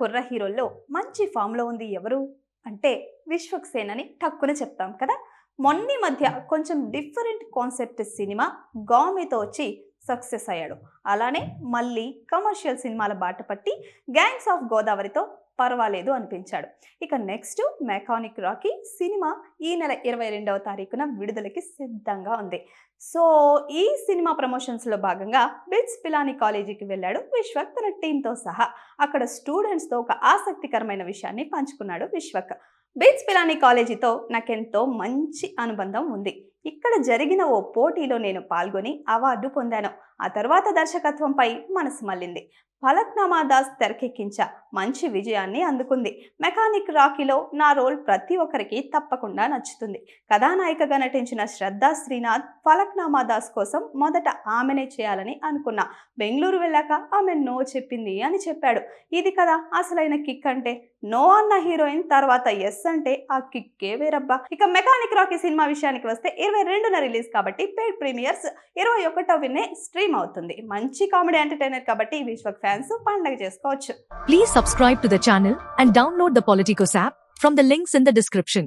కుర్ర హీరోల్లో మంచి ఫామ్‌లో ఉంది ఎవరు? అంటే విశ్వక్ సేన్ అని టక్కున చెప్తాం కదా! మొన్నీ మధ్య కొంచెం డిఫరెంట్ కాన్సెప్ట్ సినిమా 'గామి'తో వచ్చి సక్సెస్ అయ్యాడు. అలానే మళ్ళీ కమర్షియల్ సినిమాల బాట పట్టి 'గ్యాంగ్స్ ఆఫ్ గోదావరి'తో పర్వాలేదు అనిపించాడు. ఇక నెక్స్ట్ 'మెకానిక్ రాకీ' సినిమా ఈ నెల 22వ తారీఖున విడుదలకి సిద్ధంగా ఉంది. సో, ఈ సినిమా ప్రమోషన్స్‌లో భాగంగా బిట్స్ పిలానీ కాలేజీకి వెళ్ళాడు విశ్వక్ తన టీమ్‌తో సహా. అక్కడ స్టూడెంట్స్‌తో ఒక ఆసక్తికరమైన విషయాన్ని పంచుకున్నాడు విశ్వక్. బిట్స్ పిలానీ కాలేజీతో నాకెంతో మంచి అనుబంధం ఉంది. ఇక్కడ జరిగిన ఓ పోటీలో నేను పాల్గొని అవార్డు పొందాను. ఆ తర్వాత దర్శకత్వంపై మనసు మళ్ళింది. ఫలక్నామా దాస్ తెరకెక్కించా, మంచి విజయాన్ని అందుకుంది. మెకానిక్ రాకీలో నా రోల్ ప్రతి ఒక్కరికి తప్పకుండా నచ్చుతుంది. కథానాయికగా నటించిన శ్రద్ధా శ్రీనాథ్ ఫలక్నామా దాస్ కోసం మొదట ఆమెనే చేయాలని అనుకున్నా. బెంగళూరు వెళ్ళాక ఆమె నో చెప్పింది అని చెప్పాడు. ఇది కదా అసలైన కిక్ అంటే. నో అన్న హీరోయిన్ తర్వాత ఎస్ అంటే ఆ కిక్కే వేరబ్బా. ఇక మెకానిక్ రాకీ సినిమా విషయానికి వస్తే 22న రిలీజ్ కాబట్టి పెయిడ్ ప్రీమియర్స్ 21వ స్ట్రీమ్ అవుతుంది. మంచి కామెడీ ఎంటర్టైనర్ కాబట్టి విశ్వక్ ఫ్యాన్స్ పండగ చేసుకోవచ్చు. Please subscribe to the channel and download the Politicos app from the links in the description.